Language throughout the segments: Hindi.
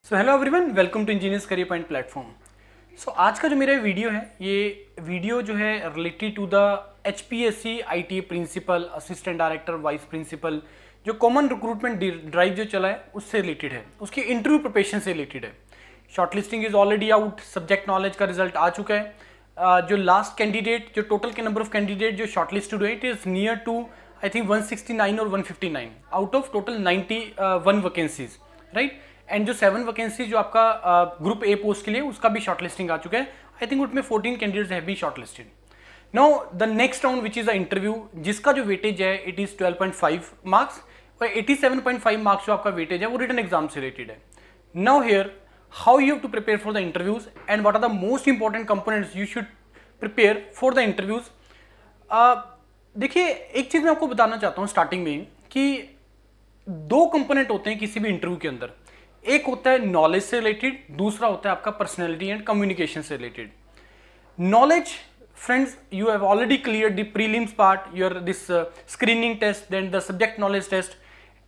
So hello everyone, welcome to engineers career point platform. So आज का जो मेरा वीडियो है, ये वीडियो जो है related to the HPSC IT प्रिंसिपल, असिस्टेंट डायरेक्टर, वाइस प्रिंसिपल, जो कॉमन रिक्रूटमेंट ड्राइव जो चला है उससे रिलेटेड है, उसकी इंटरव्यू प्रिपरेशन से रिलेटेड है। Shortlisting is already out, subject knowledge का रिजल्ट आ चुका है। जो लास्ट कैंडिडेट, जो टोटल के नंबर ऑफ कैंडिडेट जो शॉर्टलिस्टेड हुए, it is near to I think 169 और 159 out of total 91 vacancies, right. And जो 7 वैकेंसी जो आपका ग्रुप ए पोस्ट के लिए, उसका भी शॉर्टलिस्टिंग आ चुका है। आई थिंक उसमें 14 candidates have been shortlisted. Now the next round which is the interview, जिसका जो वेटेज है इट इज 12.5 मार्क्स और 87.5 मार्क्स जो आपका वेटेज है वो रिटन एग्जाम से रिलेटेड है। Now here how you have to prepare for the interviews and what are the most important components you should prepare for the interviews. देखिए, एक चीज मैं आपको बताना चाहता हूँ स्टार्टिंग में कि 2 कंपोनेंट होते हैं किसी भी इंटरव्यू के अंदर। एक होता है नॉलेज से रिलेटेड, दूसरा होता है आपका पर्सनैलिटी एंड कम्युनिकेशन से रिलेटेड। Knowledge, friends, you have already clear the prelims part, your this screening test, then the subject knowledge test,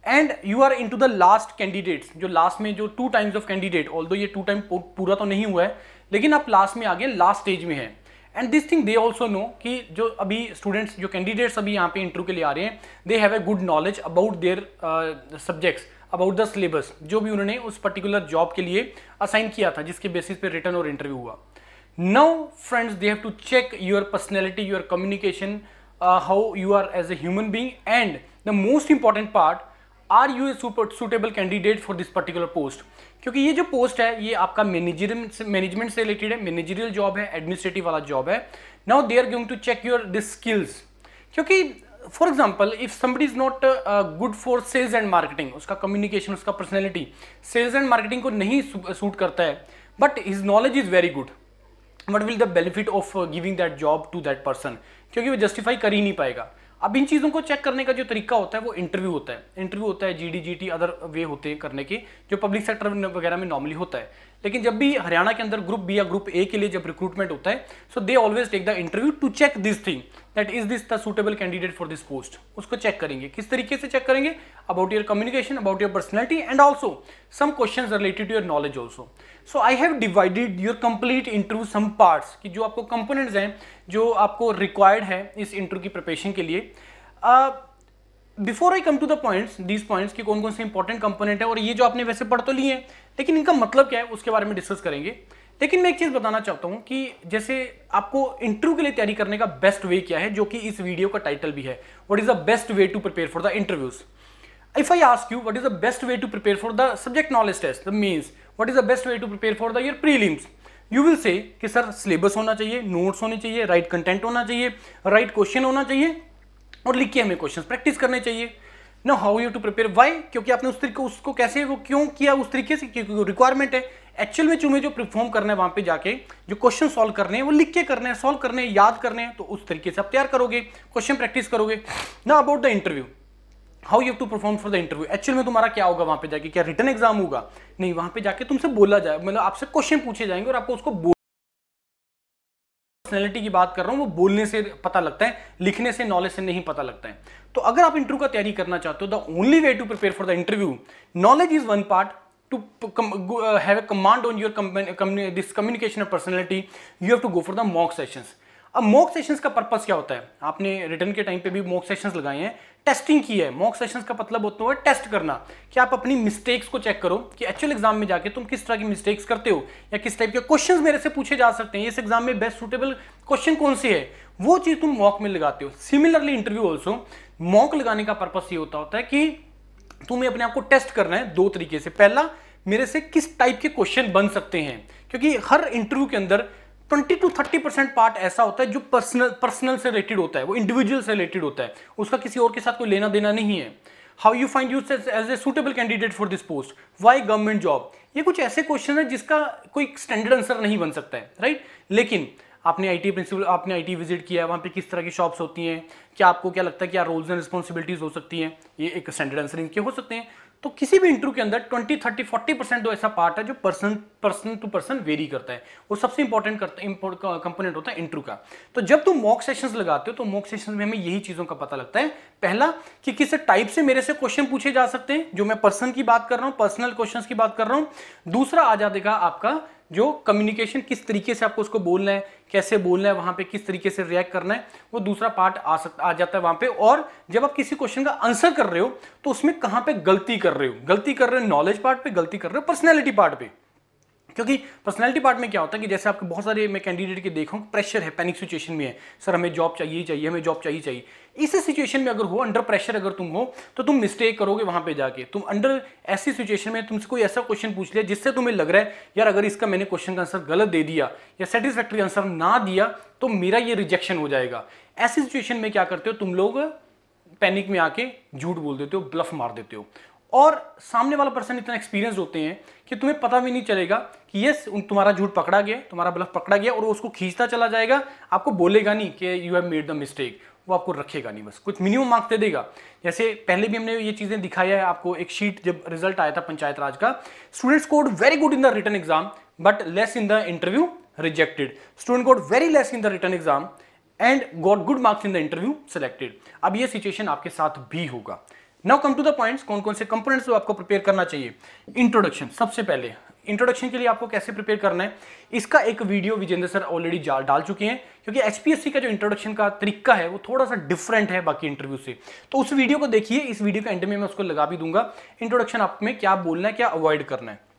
and you are into the last candidates. जो लास्ट में जो 2 टाइम्स ऑफ कैंडिडेट, ऑल्दो ये 2 टाइम पूरा तो नहीं हुआ है, लेकिन आप लास्ट में आ गए, लास्ट स्टेज में है। And this thing they also know कि जो अभी स्टूडेंट्स, जो कैंडिडेट्स अभी यहाँ पे इंटरव्यू के लिए आ रहे हैं, they have a good knowledge about their subjects, about the syllabus जो भी उन्होंने उस पर्टिकुलर जॉब के लिए असाइन किया था, जिसके बेसिस पे रिटर्न और इंटरव्यू हुआ। Now friends, they have to check your personality, your communication, how you are as a human being, and the most important part, are you a suitable candidate for this particular post. क्योंकि ये जो पोस्ट है ये आपका मैनेजमेंट से रिलेटेड है, मैनेजरियल जॉब है, एडमिनिस्ट्रेटिव वाला जॉब है। Now they are going to check your this skills. क्योंकि for example, if somebody is not good for sales and marketing, उसका कम्युनिकेशन, उसका पर्सनैलिटी सेल्स एंड मार्केटिंग को नहीं सूट करता है, but his knowledge is very good, what will the benefit of giving that job to that person, क्योंकि वो जस्टिफाई कर ही नहीं पाएगा। अब इन चीज़ों को चेक करने का जो तरीका होता है वो इंटरव्यू होता है। इंटरव्यू होता है, GD GT अदर वे होते हैं करने के, जो पब्लिक सेक्टर वगैरह में नॉर्मली होता है। लेकिन जब भी हरियाणा के अंदर ग्रुप बी या ग्रुप ए के लिए जब रिक्रूटमेंट होता है, so they always take the interview to check this thing, that is this the suitable candidate for this post. उसको चेक करेंगे, किस तरीके से चेक करेंगे, about your communication, about your personality, and also some questions related to your knowledge also. So I have divided your complete interview some parts, कि जो आपको कंपोनेंट्स हैं जो आपको रिक्वायर्ड है इस इंटरव्यू की प्रिपरेशन के लिए। Before I come to the points, these points की कौन कौन से इंपॉर्टेंट कंपोनेंट है, और ये जो आपने वैसे पढ़ तो लिए हैं, लेकिन इनका मतलब क्या है उसके बारे में डिस्कस करेंगे। लेकिन मैं एक चीज बताना चाहता हूं कि जैसे आपको इंटरव्यू के लिए तैयारी करने का बेस्ट वे क्या है, जो कि इस वीडियो का टाइटल भी है, what is the best way to prepare for the interviews. If I ask you what is the best way to prepare for the subject knowledge test, the mains, what is the best way to prepare for the your prelims, you will say कि सर सिलेबस होना चाहिए, नोट्स होने चाहिए, राइट कंटेंट होना चाहिए, राइट क्वेश्चन होना चाहिए, और लिख के हमें क्वेश्चंस प्रैक्टिस करने चाहिए। No how you to prepare, why, क्योंकि आपने उस तरीके उसको कैसे वो क्यों किया उस तरीके से, क्योंकि रिक्वायरमेंट है। एक्चुअल में तुम्हें जो परफॉर्म करना है वहां पे जाके, जो क्वेश्चन सॉल्व करने हैं वो लिख के करने हैं, सॉल्व करने हैं, याद करने हैं, तो उस तरीके से आप तैयार करोगे, क्वेश्चन प्रैक्टिस करोगे ना। About the interview, how you have to perform for the interview, actual में तुम्हारा क्या होगा वहां पे जाके, क्या रिटन एग्जाम होगा? नहीं, वहां पे जाके तुमसे बोला जाए, मतलब आपसे क्वेश्चन पूछे जाएंगे और आपको उसको पर्सनैलिटी की बात कर रहा हूं, वो बोलने से पता लगता है, लिखने से, नॉलेज से नहीं पता लगता है। तो अगर आप इंटरव्यू का तैयारी करना चाहते हो, the only way to prepare for the interview, knowledge is one part, to have a command on your this communication और personality, you have to go for the mock sessions. अब मॉक सेशंस का पर्पस क्या होता है? आपने रिटर्न के टाइम पे भी मॉक सेशंस लगाए हैं, टेस्टिंग की है। मॉक सेशंस का मतलब होता है टेस्ट करना, कि आप अपनी मिस्टेक्स को चेक करो कि एक्चुअल एग्जाम में जाके तुम किस तरह की मिस्टेक्स करते हो, या किस टाइप के क्वेश्चंस मेरे से पूछे जा सकते हैं, इस एग्जाम में बेस्ट सुटेबल क्वेश्चन कौन से है, वो चीज तुम मॉक में लगाते हो। सिमिलरली इंटरव्यू ऑल्सो, मॉक लगाने का पर्पस ये होता है कि तुम्हें अपने आप को टेस्ट करना है 2 तरीके से। पहला, मेरे से किस टाइप के क्वेश्चन बन सकते हैं, क्योंकि हर इंटरव्यू के अंदर 20 to 30% पार्ट ऐसा होता है जो पर्सनल से रिलेटेड होता है, वो इंडिविजुअल से रिलेटेड होता है, उसका किसी और के साथ कोई लेना देना नहीं है। How you find you as a suitable candidate for this post, why government job, ये कुछ ऐसे क्वेश्चन है जिसका कोई स्टैंडर्ड आंसर नहीं बन सकता है, राइट। लेकिन आपने IT प्रिंसिपल, आपने IT विजिट किया है, वहाँ पे किस तरह की शॉप्स होती हैं, क्या आपको क्या लगता है क्या रोल्स एंड रिस्पॉन्सिबिलिटीज हो सकती हैं, ये एक स्टैंडर्ड आंसर इनके हो सकते हैं। तो किसी भी इंटरव्यू के अंदर 20, 30, 40% तो ऐसा पार्ट है जो पर्सन टू पर्सन वेरी करता है, वो सबसे इंपॉर्टेंट कंपोनेंट होता है इंटरव्यू का। तो जब तुम मॉक सेशंस लगाते हो तो मॉक सेशंस में हमें यही चीजों का पता लगता है। पहला कि किस टाइप से मेरे से क्वेश्चन पूछे जा सकते हैं, जो मैं पर्सन की बात कर रहा हूं, पर्सनल क्वेश्चंस की बात कर रहा हूं। दूसरा आ जाएगा आपका जो कम्युनिकेशन, किस तरीके से आपको उसको बोलना है, कैसे बोलना है, वहां पे किस तरीके से रिएक्ट करना है, वो दूसरा पार्ट आ जाता है वहां पे। और जब आप किसी क्वेश्चन का आंसर कर रहे हो तो उसमें कहां पे गलती कर रहे हो, गलती कर रहे हो नॉलेज पार्ट पे, गलती कर रहे हो पर्सनैलिटी पार्ट पे। क्योंकि पर्सनैलिटी पार्ट में क्या होता है कि जैसे आपके बहुत सारे मैं कैंडिडेट के देखा हूं, प्रेशर है, पैनिक सिचुएशन में है, सर हमें जॉब चाहिए चाहिए, हमें जॉब चाहिए चाहिए। इस सिचुएशन में अगर हो, अंडर प्रेशर अगर तुम हो, तो तुम मिस्टेक करोगे वहां पे जाके। तुम अंडर ऐसी सिचुएशन में तुमसे कोई ऐसा क्वेश्चन पूछ लिया जिससे तुम्हें लग रहा है यार अगर इसका मैंने क्वेश्चन का आंसर गलत दे दिया या सेटिस्फैक्टरी आंसर ना दिया तो मेरा ये रिजेक्शन हो जाएगा। ऐसी सिचुएशन में क्या करते हो तुम लोग, पैनिक में आके झूठ बोल देते हो, ब्लफ मार देते हो। और सामने वाला पर्सन इतना एक्सपीरियंस होते हैं कि तुम्हें पता भी नहीं चलेगा कि यस तुम्हारा झूठ पकड़ा गया, तुम्हारा ब्लफ पकड़ा गया, और वो उसको खींचता चला जाएगा, आपको बोलेगा नहीं कि you have made the mistake, वो आपको रखेगा नहीं, बस कुछ मिनिमम मार्क्स दे देगा। जैसे पहले भी हमने ये चीजें दिखाया है आपको, एक शीट जब रिजल्ट आया था पंचायत राज का, student scored very good in the written exam but less in the interview rejected, student scored very less in the written exam and got good marks in the interview selected. अब ये सिचुएशन आपके साथ भी होगा। Now come to the points, कौन कौन से कंपोनेंट्स जो आपको प्रिपेयर करना चाहिए। इंट्रोडक्शन, सबसे पहले इंट्रोडक्शन के लिए आपको कैसे प्रिपेयर करना है, इसका एक वीडियो विजेंद्र सर ऑलरेडी डाल चुके हैं, क्योंकि एचपीएससी का जो इंट्रोडक्शन का तरीका है वो थोड़ा सा डिफरेंट है बाकी इंटरव्यू से। तो उस वीडियो को देखिए, इस वीडियो के एंड में मैं उसको लगा भी दूंगा, इंट्रोडक्शन आप में क्या बोलना है, क्या अवॉइड करना है।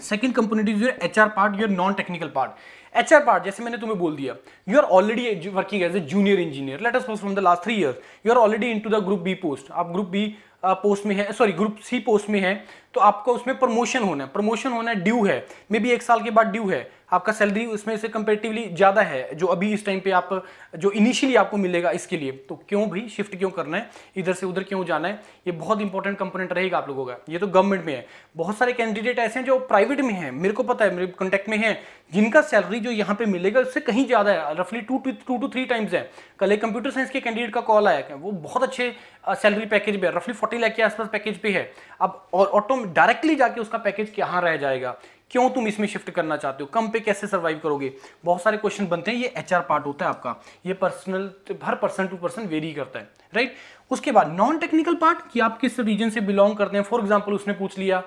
Second component is your HR part, your non technical part. HR part जैसे मैंने तुम्हें बोल दिया, you are already working as a junior engineer, let us suppose from the last 3 years you are already into the group B post, आप ग्रुप बी पोस्ट में है, सॉरी ग्रुप सी पोस्ट में है, तो आपको उसमें प्रमोशन होना है, प्रमोशन होना है, ड्यू है, मे बी 1 साल के बाद ड्यू है, आपका सैलरी उसमें से कंपेरेटिवली ज्यादा है जो अभी इस टाइम पे आप जो इनिशियली आपको मिलेगा इसके लिए, तो क्यों भाई शिफ्ट क्यों करना है, इधर से उधर क्यों जाना है, ये बहुत इंपॉर्टेंट कंपोनेंट रहेगा आप लोगों का। ये तो गवर्नमेंट में है, बहुत सारे कैंडिडेट ऐसे हैं जो प्राइवेट में हैं, मेरे को पता है, मेरे कॉन्टेक्ट में है, जिनका सैलरी जो यहाँ पे मिलेगा उससे कहीं ज्यादा है, रफली 2 to 3 टाइम्स है। कल एक कंप्यूटर साइंस के कैंडिडेट का कॉल आया, वो बहुत अच्छे सैलरी पैकेज पे है, रफली 40 लाख के आसपास पैकेज पे है। अब और ऑटो डायरेक्टली जाके उसका पैकेज कहाँ रह जाएगा, क्यों तुम इसमें शिफ्ट करना चाहते हो, कम पे कैसे सर्वाइव करोगे, बहुत सारे क्वेश्चन बनते हैं। ये एचआर पार्ट होता है आपका, ये पर्सनल हर पर्सन टू पर्सन वेरी करता है, राइट। उसके बाद नॉन टेक्निकल पार्ट कि आप किस रीजन से बिलोंग करते हैं, फॉर एग्जांपल उसने पूछ लिया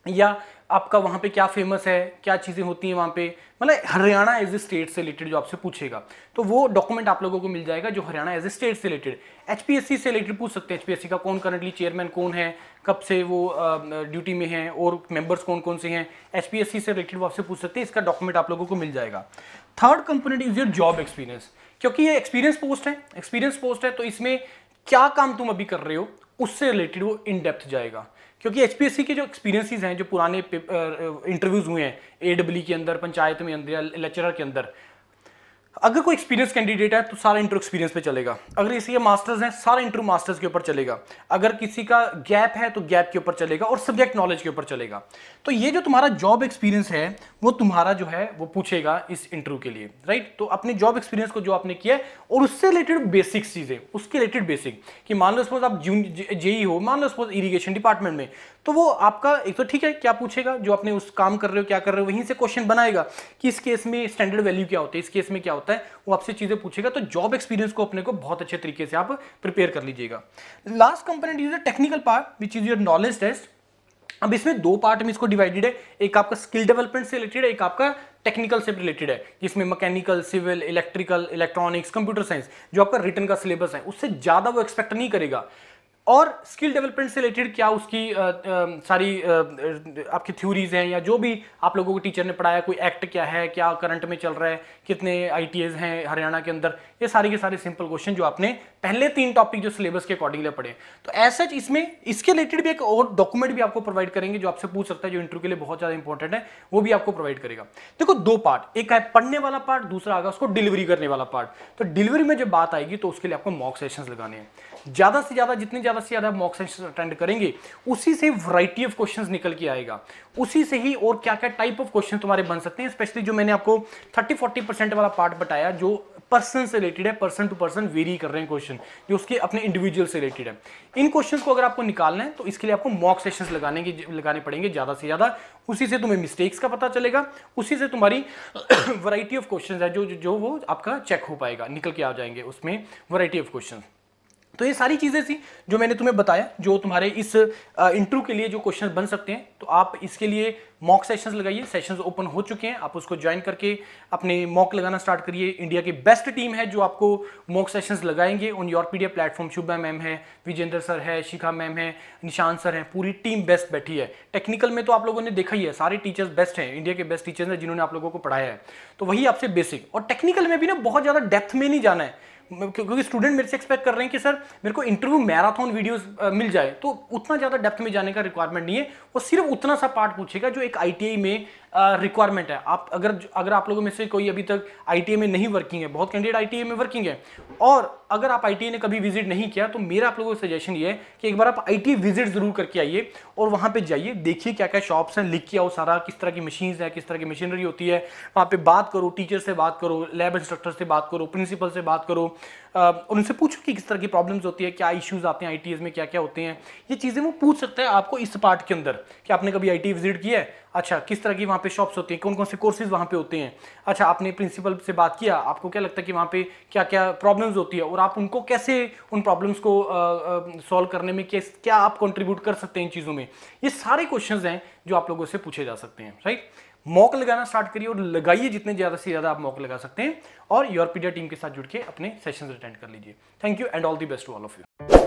या आपका वहां पे क्या फेमस है, क्या चीजें होती हैं वहां पे, मतलब हरियाणा एज ए स्टेट से रिलेटेड जो आपसे पूछेगा, तो वो डॉक्यूमेंट आप लोगों को मिल जाएगा जो हरियाणा एज ए स्टेट से रिलेटेड। एचपीएससी से रिलेटेड पूछ सकते हैं, एचपीएससी का कौन करंटली चेयरमैन कौन है, कब से वो ड्यूटी में है और मेंबर्स कौन कौन से हैं, एचपीएससी से रिलेटेड वो आपसे पूछ सकते हैं, इसका डॉक्यूमेंट आप लोगों को मिल जाएगा। Third component is your job experience, क्योंकि ये एक्सपीरियंस पोस्ट है, तो इसमें क्या काम तुम अभी कर रहे हो उससे रिलेटेड वो इन डेप्थ जाएगा। क्योंकि एचपीएससी के जो एक्सपीरियंसेस हैं, जो पुराने इंटरव्यूज हुए हैं एडब्ल्यू के अंदर, पंचायत में अंदर या लेक्चरर के अंदर, अगर कोई एक्सपीरियंस कैंडिडेट है तो सारा इंटरव्यू एक्सपीरियंस पे चलेगा, अगर किसी के मास्टर्स हैं सारा इंटरव्यू मास्टर्स के ऊपर चलेगा, अगर किसी का गैप है तो गैप के ऊपर चलेगा और सब्जेक्ट नॉलेज के ऊपर चलेगा। तो ये जो तुम्हारा जॉब एक्सपीरियंस है वो तुम्हारा जो है वो पूछेगा इस इंटरव्यू के लिए, राइट। तो अपने जॉब एक्सपीरियंस को जो आपने किया है और उससे रिलेटेड बेसिक्स चीजें, उसके रिलेटेड बेसिक कि मान लो सपोज आप जेई हो, मान लो सपोज इरिगेशन डिपार्टमेंट में, तो वो आपका एक तो ठीक है क्या पूछेगा, जो आपने उस काम कर रहे हो क्या कर रहे हो वहीं से क्वेश्चन बनाएगा कि इस केस में स्टैंडर्ड वैल्यू क्या होता है, इस केस में क्या होता है, वो आपसे चीजें पूछेगा। तो जॉब एक्सपीरियंस को अपने को बहुत अच्छे तरीके से आप प्रिपेयर कर लीजिएगा। Last component is the technical part which is your knowledge test. अब इसमें 2 पार्ट में इसको डिवाइडेड है, एक आपका स्किल डेवलपमेंट से रिलेटेड है, एक आपका टेक्निकल से रिलेटेड है, जिसमें mechanical, civil, electrical, electronics, computer science जो आपका रिटन का सिलेबस है उससे ज्यादा वो एक्सपेक्ट नहीं करेगा। और स्किल डेवलपमेंट से रिलेटेड क्या उसकी सारी आपकी थ्योरीज हैं या जो भी आप लोगों को टीचर ने पढ़ाया, कोई एक्ट क्या है, क्या करंट में चल रहा है, कितने आईटीएस हैं हरियाणा के अंदर, ये सारे के सारे सिंपल क्वेश्चन जो आपने पहले 3 टॉपिक जो सिलेबस के अकॉर्डिंगली पढ़े। तो ऐसा इसमें इसके रिलेटेड भी एक और डॉक्यूमेंट भी आपको प्रोवाइड करेंगे जो आपसे पूछ सकता है, जो इंटरव्यू के लिए बहुत ज्यादा इंपॉर्टेंट है, वो भी आपको प्रोवाइड करेगा। देखो 2 पार्ट, एक है पढ़ने वाला पार्ट, दूसरा आएगा उसको डिलीवरी करने वाला पार्ट। तो डिलीवरी में जब बात आएगी तो उसके लिए आपको मॉक सेशंस लगाने हैं, ज्यादा से ज्यादा जितने ज्यादा ज़्यादा से ज़्यादा मॉक सेशन अटेंड करेंगे उसी से वैरायटी ऑफ क्वेश्चंस निकल के आएगा, उसी से ही और क्या क्या टाइप ऑफ क्वेश्चन तुम्हारे बन सकते हैं। स्पेशली जो मैंने आपको 30-40% वाला पार्ट बताया जो पर्सन से रिलेटेड है, पर्सन टू पर्सन वेरी कर रहे हैं क्वेश्चन, जो उसके अपने इंडिविजुअल से रिलेटेड है। इन क्वेश्चंस को अगर आपको निकालना है तो इसके लिए आपको मॉक सेशंस लगाने पड़ेंगे ज़्यादा से ज़्यादा। उसी से तुम्हें मिस्टेक्स का पता चलेगा, उसी से तुम्हारी वैरायटी ऑफ क्वेश्चंस है जो वो आपका चेक हो पाएगा, निकल के आ जाएंगे उसमें वैरायटी ऑफ क्वेश्चंस। तो ये सारी चीज़ें थी जो मैंने तुम्हें बताया, जो तुम्हारे इस इंटरव्यू के लिए जो क्वेश्चन बन सकते हैं। तो आप इसके लिए मॉक सेशंस लगाइए, सेशंस ओपन हो चुके हैं, आप उसको ज्वाइन करके अपने मॉक लगाना स्टार्ट करिए। इंडिया की बेस्ट टीम है जो आपको मॉक सेशंस लगाएंगे ऑन योरपीडिया प्लेटफॉर्म। शुभा मैम है, विजेंद्र सर है, शिखा मैम है, निशांत सर है, पूरी टीम बेस्ट बैठी है। टेक्निकल में तो आप लोगों ने देखा ही है, सारे टीचर्स बेस्ट हैं, इंडिया के बेस्ट टीचर्स हैं जिन्होंने आप लोगों को पढ़ाया है। तो वही आपसे बेसिक, और टेक्निकल में भी ना बहुत ज़्यादा डेप्थ में नहीं जाना है, क्योंकि स्टूडेंट मेरे से एक्सपेक्ट कर रहे हैं कि सर मेरे को इंटरव्यू मैराथन वीडियोस मिल जाए, तो उतना ज़्यादा डेप्थ में जाने का रिक्वायरमेंट नहीं है। वो सिर्फ उतना सा पार्ट पूछेगा जो एक आईटीआई में रिक्वायरमेंट है। आप अगर आप लोगों में से कोई अभी तक आईटीआई में नहीं वर्किंग है, बहुत कैंडिडेट आईटीआई में वर्किंग है, और अगर आप आईटीआई ने कभी विजिट नहीं किया तो मेरा आप लोगों को सजेशन ये है कि एक बार आप आईटीआई विजिट जरूर करके आइए और वहाँ पे जाइए, देखिए क्या क्या शॉप्स हैं, लिख के आओ सारा, किस तरह की मशीन्स है, किस तरह की मशीनरी होती है, वहाँ पे बात करो, टीचर से बात करो, लैब इंस्ट्रक्टर से बात करो, प्रिंसिपल से बात करो, और उनसे पूछो कि किस तरह की प्रॉब्लम्स होती है, क्या इश्यूज आते हैं आईटीआई में, क्या क्या होते हैं। ये चीज़ें वो पूछ सकते हैं आपको इस पार्ट के अंदर कि आपने कभी आईटीआई विजिट किया है, अच्छा किस तरह की वहाँ पे शॉप्स होती हैं, कौन कौन से कोर्सेज वहाँ पे होते हैं, अच्छा आपने प्रिंसिपल से बात किया, आपको क्या लगता है कि वहाँ पे क्या क्या प्रॉब्लम्स होती है और आप उनको कैसे उन प्रॉब्लम्स को सॉल्व करने में क्या आप कंट्रीब्यूट कर सकते हैं इन चीज़ों में। ये सारे क्वेश्चंस हैं जो आप लोगों से पूछे जा सकते हैं। राइट, मॉक लगाना स्टार्ट करिए और लगाइए जितने ज़्यादा से ज़्यादा आप मॉक लगा सकते हैं, और योरपीडिया टीम के साथ जुड़ के अपने सेशंस अटेंड कर लीजिए। Thank you and all the best to all of you.